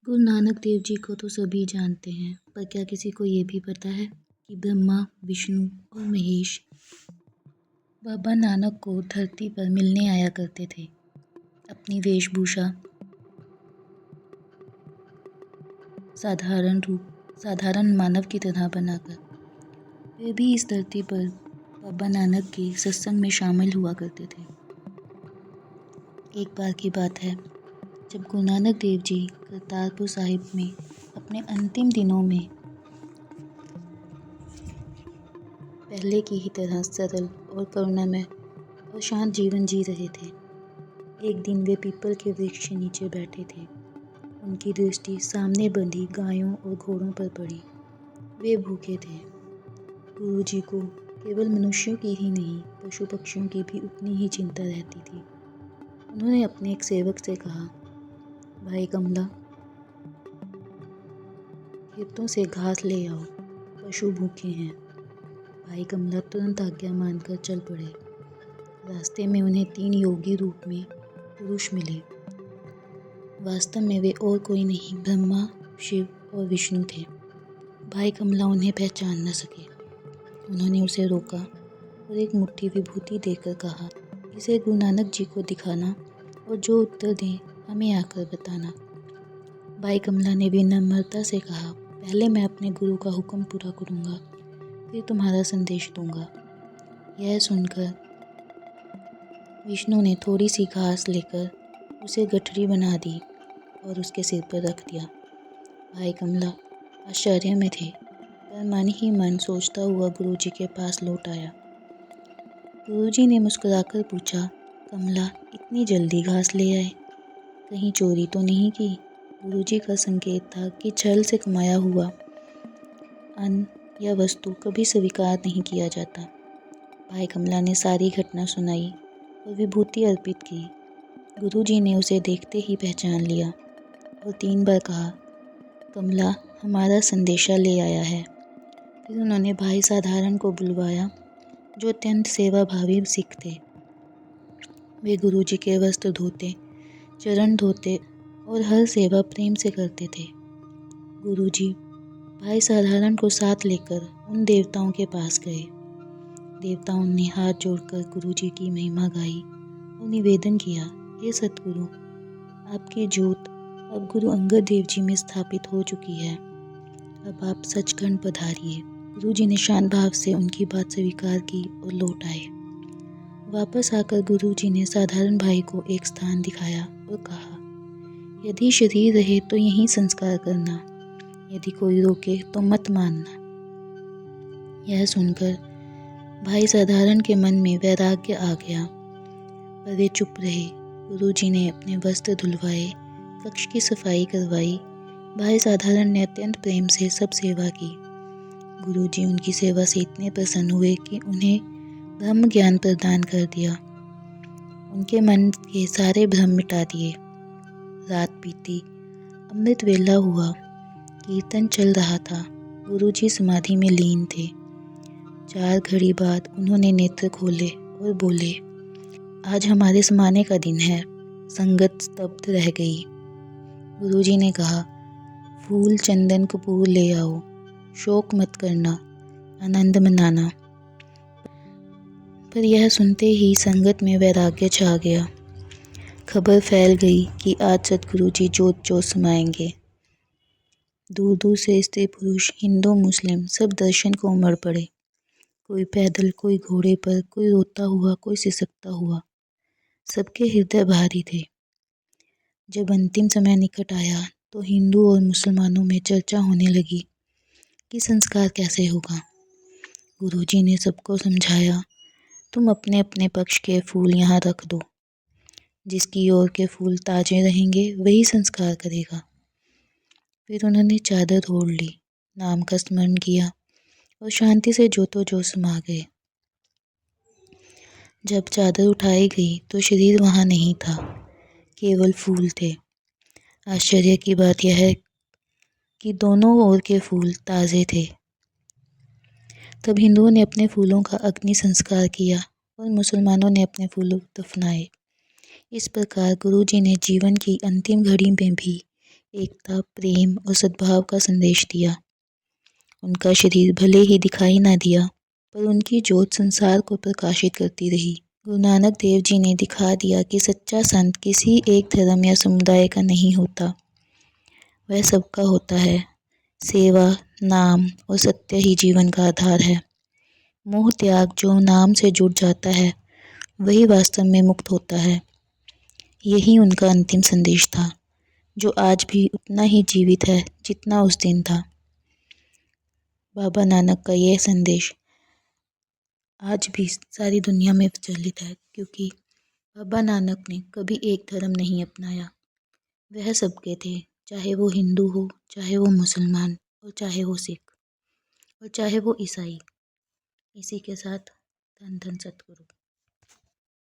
गुरु नानक देव जी को तो सभी जानते हैं, पर क्या किसी को ये भी पता है कि ब्रह्मा, विष्णु और महेश बाबा नानक को धरती पर मिलने आया करते थे। अपनी वेशभूषा साधारण मानव की तरह बनाकर वे भी इस धरती पर बाबा नानक के सत्संग में शामिल हुआ करते थे। एक बार की बात है, जब गुरु नानक देव जी करतारपुर साहिब में अपने अंतिम दिनों में पहले की ही तरह सरल और करुणामय और शांत जीवन जी रहे थे। एक दिन वे पीपल के वृक्ष के नीचे बैठे थे। उनकी दृष्टि सामने बंधी गायों और घोड़ों पर पड़ी। वे भूखे थे। गुरु जी को केवल मनुष्यों की ही नहीं, पशु पक्षियों की भी उतनी ही चिंता रहती थी। उन्होंने अपने एक सेवक से कहा, भाई कमला, खेतों से घास ले आओ, पशु भूखे हैं। भाई कमला तुरंत आज्ञा मानकर चल पड़े। रास्ते में उन्हें 3 योगी रूप में पुरुष मिले। वास्तव में वे और कोई नहीं, ब्रह्मा, शिव और विष्णु थे। भाई कमला उन्हें पहचान न सके। उन्होंने उसे रोका और एक मुट्ठी विभूति देकर कहा, इसे गुरु नानक जी को दिखाना और जो उत्तर दें हमें आकर बताना। भाई कमला ने विनम्रता से कहा, पहले मैं अपने गुरु का हुक्म पूरा करूँगा, फिर तुम्हारा संदेश दूंगा। यह सुनकर विष्णु ने थोड़ी सी घास लेकर उसे गठरी बना दी और उसके सिर पर रख दिया। भाई कमला आश्चर्य में थे, पर मन ही मन सोचता हुआ गुरुजी के पास लौट आया। गुरुजी ने मुस्कुराकर पूछा, कमला इतनी जल्दी घास ले आए, कहीं चोरी तो नहीं की? गुरुजी का संकेत था कि छल से कमाया हुआ अन्न या वस्तु कभी स्वीकार नहीं किया जाता। भाई कमला ने सारी घटना सुनाई और विभूति अर्पित की। गुरुजी ने उसे देखते ही पहचान लिया और 3 बार कहा, कमला हमारा संदेशा ले आया है। फिर उन्होंने भाई साधारण को बुलवाया, जो अत्यंत सेवाभावी सिख थे। वे गुरुजी के वस्त्र धोते, चरण धोते और हर सेवा प्रेम से करते थे। गुरुजी भाई साधारण को साथ लेकर उन देवताओं के पास गए। देवताओं ने हाथ जोड़कर गुरुजी की महिमा गाई और निवेदन किया, हे सतगुरु, आपकी ज्योत अब गुरु अंगद देव जी में स्थापित हो चुकी है। अब आप सचखंड पधारिए। गुरुजी ने शांत भाव से उनकी बात स्वीकार की और लौट आए। वापस आकर गुरुजी ने साधारण भाई को एक स्थान दिखाया और कहा, यदि शरीर रहे तो यहीं संस्कार करना, यदि कोई रोके तो मत मानना। यह सुनकर भाई साधारण के मन में वैराग्य आ गया, पर वे चुप रहे। गुरुजी ने अपने वस्त्र धुलवाए, कक्ष की सफाई करवाई। भाई साधारण ने अत्यंत प्रेम से सब सेवा की। गुरुजी उनकी सेवा से इतने प्रसन्न हुए कि उन्हें ब्रह्म ज्ञान प्रदान कर दिया। उनके मन के सारे भ्रम मिटा दिए। रात बीती, अमृत वेला हुआ, कीर्तन चल रहा था। गुरुजी समाधि में लीन थे। 4 घड़ी बाद उन्होंने नेत्र खोले और बोले, आज हमारे समाने का दिन है। संगत स्तब्ध रह गई। गुरुजी ने कहा, फूल चंदन कपूर ले आओ, शोक मत करना, आनंद मनाना। पर यह सुनते ही संगत में वैराग्य छा गया। खबर फैल गई कि आज सतगुरु जी जोत जोत समाएंगे। दूर दूर से स्त्री पुरुष, हिंदू मुस्लिम सब दर्शन को उमड़ पड़े। कोई पैदल, कोई घोड़े पर, कोई रोता हुआ, कोई सिसकता हुआ। सबके हृदय भारी थे। जब अंतिम समय निकट आया तो हिंदू और मुसलमानों में चर्चा होने लगी कि संस्कार कैसे होगा। गुरुजी ने सबको समझाया, तुम अपने अपने पक्ष के फूल यहाँ रख दो। जिसकी ओर के फूल ताजे रहेंगे वही संस्कार करेगा। फिर उन्होंने चादर ओढ़ ली, नाम का स्मरण किया और शांति से जोतो जो समा गए। जब चादर उठाई गई तो शरीर वहाँ नहीं था, केवल फूल थे। आश्चर्य की बात यह है कि दोनों ओर के फूल ताज़े थे। तब हिंदुओं ने अपने फूलों का अग्नि संस्कार किया और मुसलमानों ने अपने फूलों दफनाए। इस प्रकार गुरुजी ने जीवन की अंतिम घड़ी में भी एकता, प्रेम और सद्भाव का संदेश दिया। उनका शरीर भले ही दिखाई ना दिया, पर उनकी ज्योत संसार को प्रकाशित करती रही। गुरु नानक देव जी ने दिखा दिया कि सच्चा संत किसी एक धर्म या समुदाय का नहीं होता, वह सबका होता है। सेवा, नाम और सत्य ही जीवन का आधार है। मोह त्याग जो नाम से जुड़ जाता है, वही वास्तव में मुक्त होता है। यही उनका अंतिम संदेश था, जो आज भी उतना ही जीवित है जितना उस दिन था। बाबा नानक का यह संदेश आज भी सारी दुनिया में प्रचलित है, क्योंकि बाबा नानक ने कभी एक धर्म नहीं अपनाया। वह सबके थे, चाहे वो हिंदू हो, चाहे वो मुसलमान और चाहे वो सिख और चाहे वो ईसाई। इसी के साथ धन धन सतगुरु।